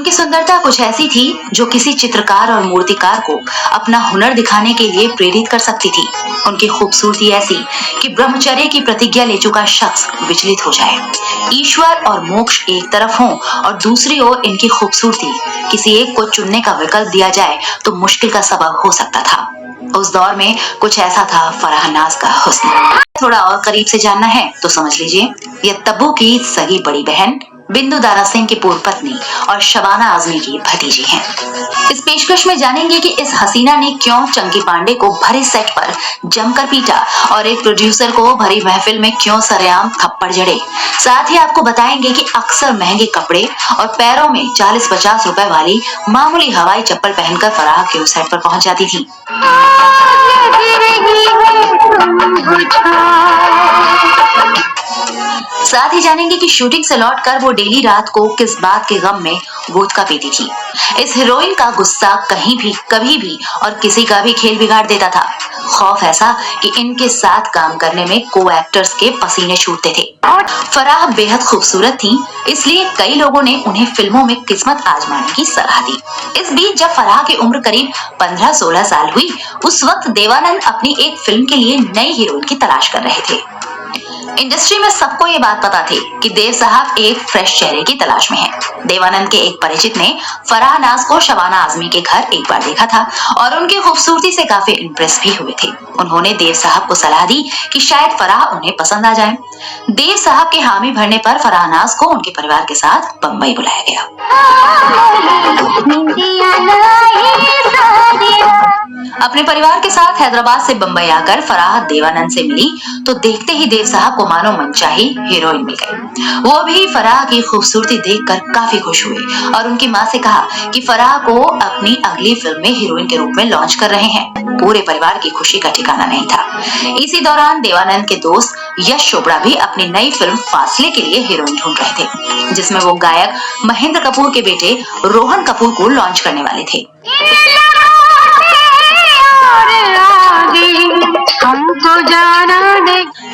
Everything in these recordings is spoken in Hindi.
उनकी सुंदरता कुछ ऐसी थी जो किसी चित्रकार और मूर्तिकार को अपना हुनर दिखाने के लिए प्रेरित कर सकती थी। उनकी खूबसूरती ऐसी कि ब्रह्मचर्य की प्रतिज्ञा ले चुका शख्स विचलित हो जाए। ईश्वर और मोक्ष एक तरफ हो और दूसरी ओर इनकी खूबसूरती, किसी एक को चुनने का विकल्प दिया जाए तो मुश्किल का सबब हो सकता था। उस दौर में कुछ ऐसा था फराह नाज का हुस्न। थोड़ा और करीब से जानना है तो समझ लीजिए, यह तब्बू की सगी बड़ी बहन बिंदु दारा सिंह की पूर्व पत्नी और शबाना आजमी की भतीजी हैं। इस पेशकश में जानेंगे कि इस हसीना ने क्यों चंकी पांडे को भरे सेट पर जमकर पीटा और एक प्रोड्यूसर को भरी महफिल में क्यों सरेआम थप्पड़ जड़े। साथ ही आपको बताएंगे कि अक्सर महंगे कपड़े और पैरों में 40-50 रुपए वाली मामूली हवाई चप्पल पहनकर फराह क्यों सेट पर पहुंच जाती थी। साथ ही जानेंगे कि शूटिंग से लौटकर वो डेली रात को किस बात के गम में वोदका पीती थी। इस हीरोइन का गुस्सा कहीं भी, कभी भी और किसी का भी खेल बिगाड़ देता था। खौफ ऐसा कि इनके साथ काम करने में को एक्टर्स के पसीने छूटते थे। फराह बेहद खूबसूरत थी, इसलिए कई लोगों ने उन्हें फिल्मों में किस्मत आजमाने की सलाह दी। इस बीच जब फराह की उम्र करीब 15-16 साल हुई, उस वक्त देवानंद अपनी एक फिल्म के लिए नई हीरोइन की तलाश कर रहे थे। इंडस्ट्री में सबको ये बात पता थी कि देव साहब एक फ्रेश चेहरे की तलाश में हैं। देवानंद के एक परिचित ने फराह नाज को शबाना आजमी के घर एक बार देखा था और उनकी खूबसूरती से काफी इम्प्रेस भी हुए थे। उन्होंने देव साहब को सलाह दी कि शायद फराह उन्हें पसंद आ जाए। देव साहब के हामी भरने पर फराह नाज को उनके परिवार के साथ बम्बई बुलाया गया। अपने परिवार के साथ हैदराबाद से बंबई आकर फराह देवानंद से मिली तो देखते ही देव साहब को मानो मनचाही हीरोइन मिल गई। वो भी फराह की खूबसूरती देखकर काफी खुश हुए और उनकी माँ से कहा कि फराह को अपनी अगली फिल्म में हीरोइन के रूप में लॉन्च कर रहे हैं। पूरे परिवार की खुशी का ठिकाना नहीं था। इसी दौरान देवानंद के दोस्त यश चोपड़ा भी अपनी नई फिल्म फासले के लिए हीरोइन ढूंढ रहे थे, जिसमें वो गायक महेंद्र कपूर के बेटे रोहन कपूर को लॉन्च करने वाले थे।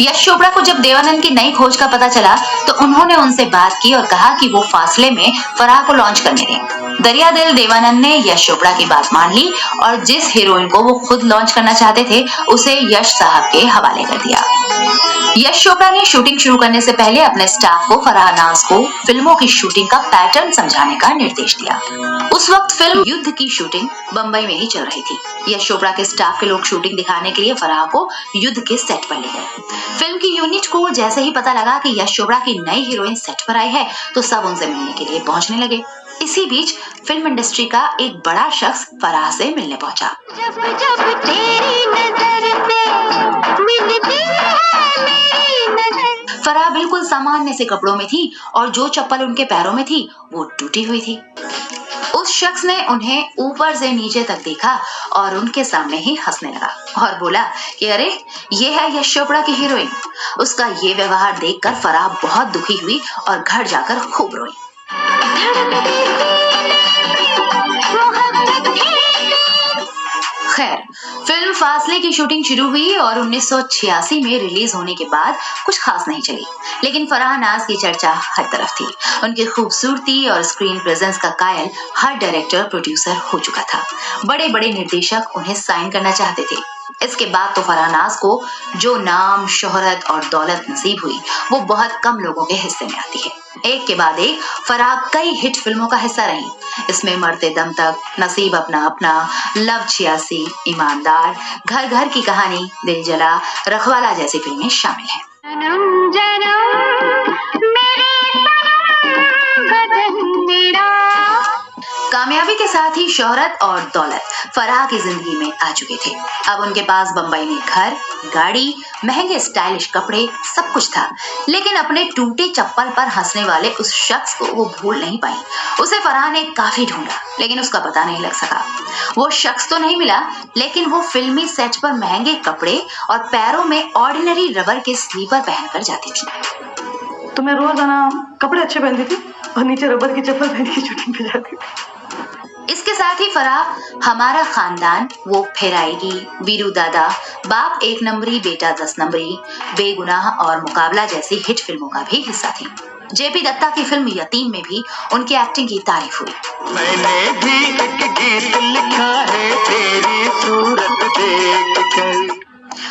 यश चोपड़ा को जब देवानंद की नई खोज का पता चला तो उन्होंने उनसे बात की और कहा कि वो फासले में फराह को लॉन्च करने दें। दरिया दिल देवानंद ने यश चोपड़ा की बात मान ली और जिस हीरोइन को वो खुद लॉन्च करना चाहते थे उसे यश साहब के हवाले कर दिया। यश चोपड़ा ने शूटिंग शुरू करने से पहले अपने स्टाफ को फराह नाज को फिल्मों की शूटिंग का पैटर्न समझाने का निर्देश दिया। उस वक्त फिल्म युद्ध की शूटिंग बंबई में ही चल रही थी। यश चोपड़ा के स्टाफ के लोग शूटिंग दिखाने के लिए फराह को युद्ध के सेट पर ले गए। फिल्म की यूनिट को जैसे ही पता लगा कि यश चोपड़ा की नई हीरोइन सेट पर आई है तो सब उनसे मिलने के लिए पहुंचने लगे। इसी बीच फिल्म इंडस्ट्री का एक बड़ा शख्स फराह से मिलने पहुंचा। जब जब तेरी नजर से मिलती है मेरी नजर। फराह बिल्कुल सामान्य से कपड़ों में थी और जो चप्पल उनके पैरों में थी वो टूटी हुई थी। उस शख्स ने उन्हें ऊपर से नीचे तक देखा और उनके सामने ही हंसने लगा और बोला कि अरे ये है यश चोपड़ा की हीरोइन। उसका ये व्यवहार देखकर फराह बहुत दुखी हुई और घर जाकर खूब रोई। खैर, फिल्म फासले की शूटिंग शुरू हुई और 1986 में रिलीज होने के बाद कुछ खास नहीं चली, लेकिन फराह नाज की चर्चा हर तरफ थी। उनकी खूबसूरती और स्क्रीन प्रेजेंस का कायल हर डायरेक्टर प्रोड्यूसर हो चुका था। बड़े बड़े निर्देशक उन्हें साइन करना चाहते थे। इसके बाद तो फराह नाज को जो नाम, शोहरत और दौलत नसीब हुई वो बहुत कम लोगों के हिस्से में आती है। एक के बाद एक फराह कई हिट फिल्मों का हिस्सा रही। इसमें मरते दम तक, नसीब अपना अपना, लव 86, ईमानदार, घर घर की कहानी, दिल जला, रखवाला जैसी फिल्में शामिल हैं। कामयाबी के साथ ही शोहरत और दौलत फराह की जिंदगी में आ चुके थे। अब उनके पास बंबई में घर, गाड़ी, महंगे स्टाइलिश कपड़े, सब कुछ था, लेकिन अपने टूटे चप्पल पर हंसने वाले उस शख्स को वो भूल नहीं पाई। उसे फराह ने काफी ढूंढा, लेकिन उसका पता नहीं लग सका। वो शख्स तो नहीं मिला, लेकिन वो फिल्मी सेट पर महंगे कपड़े और पैरों में ऑर्डिनरी रबर के स्लीपर पहनकर जाती थी। तो मैं रोजाना कपड़े अच्छे पहनती थी और नीचे रबर की चप्पल पहन के शूटिंग पे जाती थी। इसके साथ ही फराह हमारा खानदान, वो फिर आएगी, वीरू दादा, बाप एक नंबरी बेटा 10 नंबरी, बेगुनाह और मुकाबला जैसी हिट फिल्मों का भी हिस्सा थी। जेपी दत्ता की फिल्म यतीम में भी उनकी एक्टिंग की तारीफ हुई। मैंने भी एक गीत लिखा है तेरी सूरत देखकर।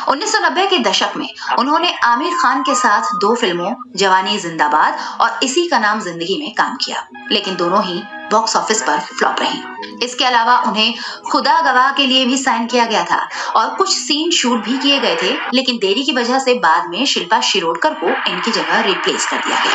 1990 के दशक में उन्होंने आमिर खान के साथ 2 फिल्मों जवानी जिंदाबाद और इसी का नाम जिंदगी में काम किया, लेकिन दोनों ही बॉक्स ऑफिस पर फ्लॉप रही। इसके अलावा उन्हें खुदा गवाह के लिए भी साइन किया गया था और कुछ सीन शूट भी किए गए थे, लेकिन देरी की वजह से बाद में शिल्पा शिरोडकर को इनकी जगह रिप्लेस कर दिया गया।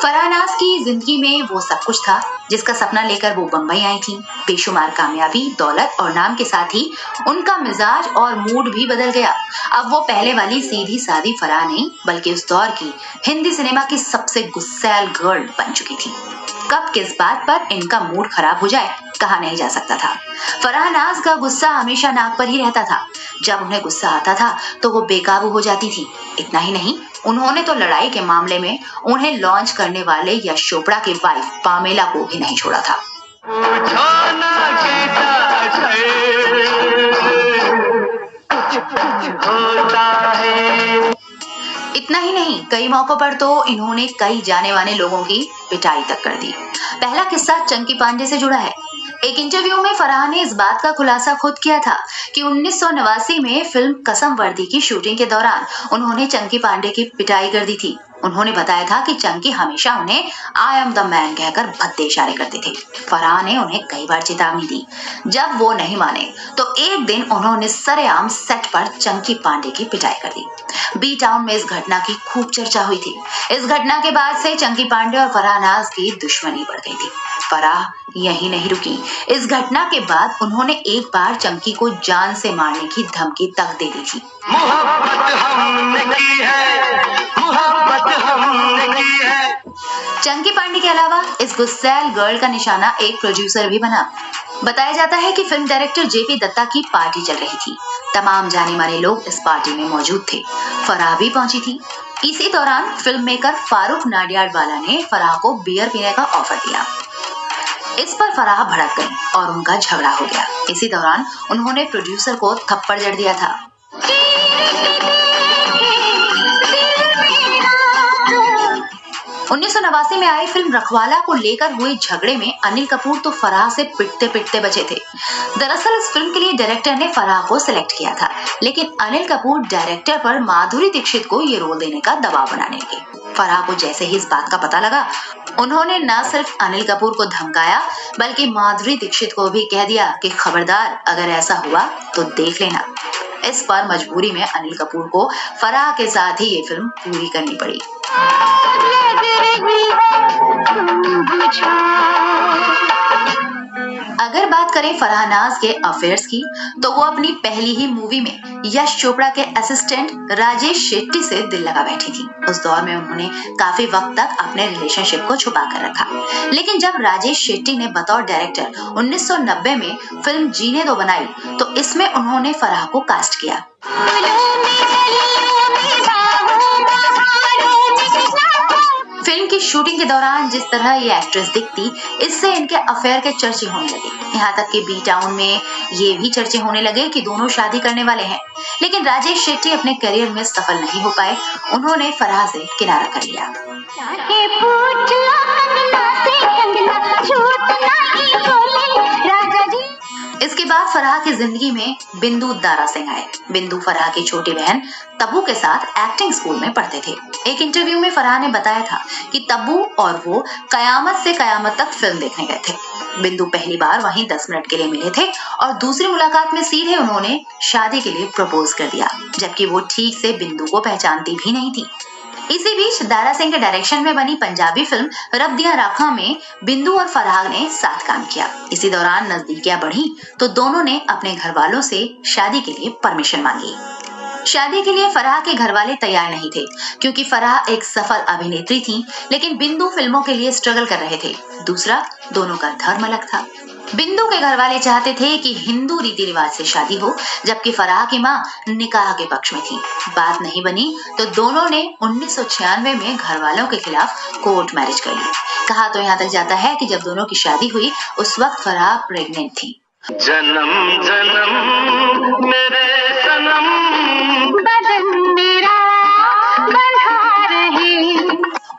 फराह नाज़ की जिंदगी में वो सब कुछ था जिसका सपना लेकर वो बंबई आई थी। बेशुमार कामयाबी, दौलत और नाम के साथ ही उनका मिजाज और मूड भी बदल गया। अब वो पहले वाली सीधी सादी फराह नहीं, बल्कि उस दौर की हिंदी सिनेमा की सबसे गुस्सैल गर्ल बन चुकी थी। कब किस बात पर इनका मूड खराब हो जाए कहा नहीं जा सकता था। फराह नाज़ का गुस्सा हमेशा नाक पर ही रहता था। जब उन्हें गुस्सा आता था तो वो बेकाबू हो जाती थी। इतना ही नहीं, उन्होंने तो लड़ाई के मामले में उन्हें लॉन्च करने वाले यश चोपड़ा की वाइफ पामेला को भी नहीं छोड़ा था। इतना ही नहीं, कई मौकों पर तो इन्होंने कई जाने माने लोगों की पिटाई तक कर दी। पहला किस्सा चंकी पांडे से जुड़ा है। एक इंटरव्यू में फराह ने इस बात का खुलासा खुद किया था कि 1989 में फिल्म कसम वर्दी की शूटिंग के दौरान उन्होंने चंकी पांडे की पिटाई कर दी थी। उन्होंने बताया था कि चंकी हमेशा उन्हें आई एम द मैन कहकर भद्दे इशारे करते थे। फराह ने उन्हें कई बार चेतावनी दी। जब वो नहीं माने तो एक दिन उन्होंने सरेआम सेट पर चंकी पांडे की पिटाई कर दी। बी टाउन में इस घटना की खूब चर्चा हुई थी। इस घटना के बाद से चंकी पांडे और फराह नाज़ की दुश्मनी बढ़ गई थी। फराह यही नहीं रुकी। इस घटना के बाद उन्होंने एक बार चंकी को जान से मारने की धमकी तक दे दी थी। चंकी पांडे के अलावा इस गुस्सैल गर्ल का निशाना एक प्रोड्यूसर भी बना। बताया जाता है कि फिल्म डायरेक्टर जेपी दत्ता की पार्टी चल रही थी। तमाम जाने माने लोग इस पार्टी में मौजूद थे। फराह भी पहुंची थी। इसी दौरान फिल्म मेकर फारूक नाडियाडवाला ने फराह को बियर पीने का ऑफर दिया। इस पर फराह भड़क गई और उनका झगड़ा हो गया। इसी दौरान उन्होंने प्रोड्यूसर को थप्पड़ जड़ दिया था। 1989 में आई फिल्म रखवाला को लेकर हुए झगड़े में अनिल कपूर तो फराह से पिटते पिटते बचे थे। दरअसल इस फिल्म के लिए डायरेक्टर ने फराह को सिलेक्ट किया था, लेकिन अनिल कपूर डायरेक्टर पर माधुरी दीक्षित को ये रोल देने का दबाव बनाने लगे। फराह को जैसे ही इस बात का पता लगा, उन्होंने न सिर्फ अनिल कपूर को धमकाया, बल्कि माधुरी दीक्षित को भी कह दिया कि खबरदार, अगर ऐसा हुआ तो देख लेना। इस पर मजबूरी में अनिल कपूर को फराह के साथ ही ये फिल्म पूरी करनी पड़ी। अगर बात करें फराह नाज़ के अफेयर्स की, तो वो अपनी पहली ही मूवी में यश चोपड़ा के असिस्टेंट राजेश शेट्टी से दिल लगा बैठी थी। उस दौर में उन्होंने काफी वक्त तक अपने रिलेशनशिप को छुपा कर रखा, लेकिन जब राजेश शेट्टी ने बतौर डायरेक्टर 1990 में फिल्म जीने दो बनाई, तो इसमें उन्होंने फराह को कास्ट किया। फिल्म की शूटिंग के दौरान जिस तरह ये एक्ट्रेस दिखती, इससे इनके अफेयर के चर्चे होने लगे। यहाँ तक कि बी टाउन में ये भी चर्चे होने लगे कि दोनों शादी करने वाले हैं। लेकिन राजेश शेट्टी अपने करियर में सफल नहीं हो पाए। उन्होंने फराह से किनारा कर लिया। इसके बाद फराह की जिंदगी में बिंदु दारा सिंह आए। बिंदु फराह की छोटी बहन तब्बू के साथ एक्टिंग स्कूल में पढ़ते थे। एक इंटरव्यू में फराह ने बताया था कि तब्बू और वो कयामत से कयामत तक फिल्म देखने गए थे। बिंदु पहली बार वहीं 10 मिनट के लिए मिले थे और दूसरी मुलाकात में सीधे उन्होंने शादी के लिए प्रपोज कर दिया, जबकि वो ठीक से बिंदु को पहचानती भी नहीं थी। इसी बीच दारा सिंह के डायरेक्शन में बनी पंजाबी फिल्म रब दियां राखां में बिंदु और फराह ने साथ काम किया। इसी दौरान नजदीकियां बढ़ी तो दोनों ने अपने घर वालों से शादी के लिए परमिशन मांगी। शादी के लिए फराह के घर वाले तैयार नहीं थे, क्योंकि फराह एक सफल अभिनेत्री थी, लेकिन बिंदु फिल्मों के लिए स्ट्रगल कर रहे थे। दूसरा, दोनों का धर्म अलग था। बिंदु के घर वाले चाहते थे कि हिंदू रीति रिवाज से शादी हो, जबकि फराह की माँ निकाह के पक्ष में थी। बात नहीं बनी तो दोनों ने 1996 में घर वालों के खिलाफ कोर्ट मैरिज कर ली। कहा तो यहाँ तक जाता है कि जब दोनों की शादी हुई, उस वक्त फराह प्रेग्नेंट थी। जन्म जन्म मेरे सनम बदन मेरा बढ़ा रही।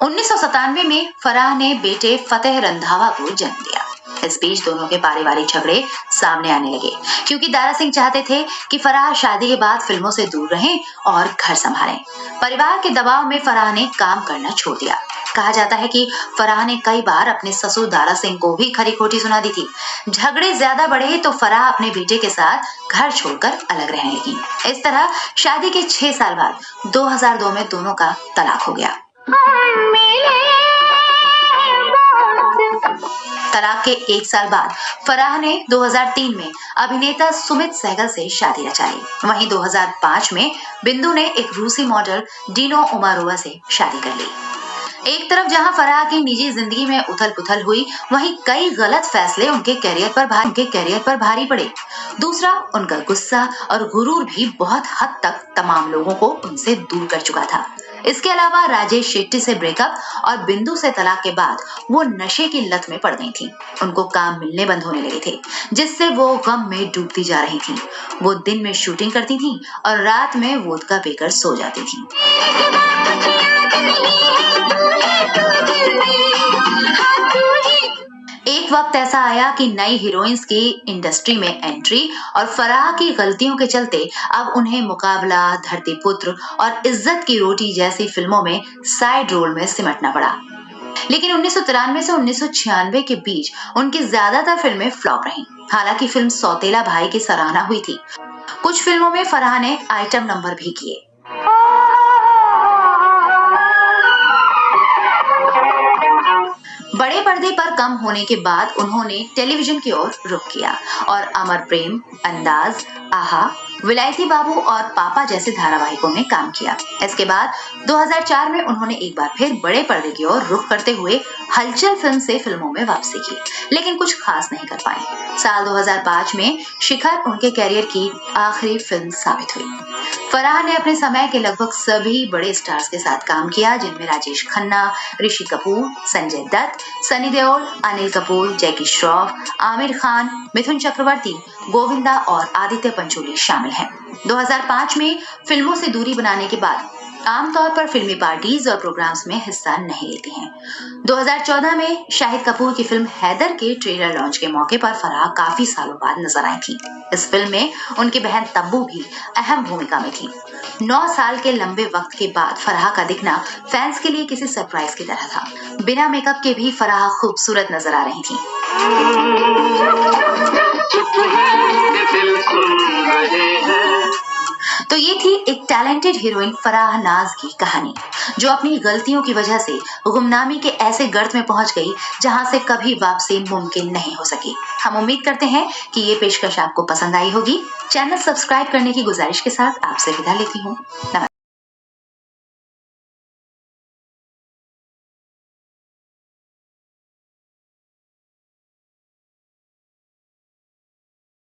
1997 में फराह ने बेटे फतेह रंधावा को जन्म दिया। इस बीच दोनों के पारिवारिक झगड़े सामने आने लगे क्योंकि दारा सिंह चाहते थे कि फराह शादी के बाद फिल्मों से दूर रहें और घर संभालें। परिवार के दबाव में फराह ने काम करना छोड़ दिया। कहा जाता है कि फराह ने कई बार अपने ससुर दारा सिंह को भी खरी खोटी सुना दी थी। झगड़े ज्यादा बढ़े तो फराह अपने बेटे के साथ घर छोड़कर अलग रहने लगी। इस तरह शादी के 6 साल बाद 2002 में दोनों का तलाक हो गया। तलाक के 1 साल बाद फराह ने 2003 में अभिनेता सुमित सहगल से शादी रचाई। वहीं 2005 में बिंदु ने एक रूसी मॉडल डीनो उमारोवा से शादी कर ली। एक तरफ जहां फराह की निजी जिंदगी में उथल-पुथल हुई, वहीं कई गलत फैसले उनके करियर पर भारी पड़े। दूसरा, उनका गुस्सा और गुरूर भी बहुत हद तक तमाम लोगों को उनसे दूर कर चुका था। इसके अलावा राजेश शेट्टी से ब्रेकअप और बिंदु से तलाक के बाद वो नशे की लत में पड़ गई थी। उनको काम मिलने बंद होने लगे थे, जिससे वो गम में डूबती जा रही थी। वो दिन में शूटिंग करती थी और रात में वोदका पीकर सो जाती थी। एक वक्त ऐसा आया कि नई हीरोइंस की इंडस्ट्री में एंट्री और फराह की गलतियों के चलते अब उन्हें मुकाबला, धरतीपुत्र और इज्जत की रोटी जैसी फिल्मों में साइड रोल में सिमटना पड़ा। लेकिन 1993 से 1996 के बीच उनकी ज्यादातर फिल्में फ्लॉप रहीं। हालांकि फिल्म सौतेला भाई की सराहना हुई थी। कुछ फिल्मों में फराह ने आइटम नंबर भी किए। बड़े पर्दे पर कम होने के बाद उन्होंने टेलीविजन की ओर रुख किया और अमर प्रेम, अंदाज, आहा, विलायती बाबू और पापा जैसे धारावाहिकों में काम किया। इसके बाद 2004 में उन्होंने एक बार फिर बड़े पर्दे की ओर रुख करते हुए हलचल फिल्म से फिल्मों में वापसी की, लेकिन कुछ खास नहीं कर पाए। साल 2005 में शिखर उनके कैरियर की आखिरी फिल्म साबित हुई। फराह ने अपने समय के लगभग सभी बड़े स्टार्स के साथ काम किया, जिनमें राजेश खन्ना, ऋषि कपूर, संजय दत्त, सनी देओल, अनिल कपूर, जैकी श्रॉफ, आमिर खान, मिथुन चक्रवर्ती, गोविंदा और आदित्य पंचोली शामिल हैं। 2005 में फिल्मों से दूरी बनाने के बाद आमतौर पर फिल्मी पार्टीज और प्रोग्राम्स में हिस्सा नहीं लेती हैं। 2014 में शाहिद कपूर की फिल्म हैदर के ट्रेलर लॉन्च के मौके पर फराह काफी सालों बाद नजर आई थी। इस फिल्म में उनकी बहन तब्बू भी अहम भूमिका में थी। 9 साल के लंबे वक्त के बाद फराह का दिखना फैंस के लिए किसी सरप्राइज की तरह था। बिना मेकअप के भी फराह खूबसूरत नजर आ रही थी। तो ये थी एक टैलेंटेड हीरोइन फराह नाज की कहानी, जो अपनी गलतियों की वजह से गुमनामी के ऐसे गर्त में पहुंच गई जहां से कभी वापसी मुमकिन नहीं हो सकी। हम उम्मीद करते हैं कि ये पेशकश आपको पसंद आई होगी। चैनल सब्सक्राइब करने की गुजारिश के साथ आपसे विदा लेती हूँ।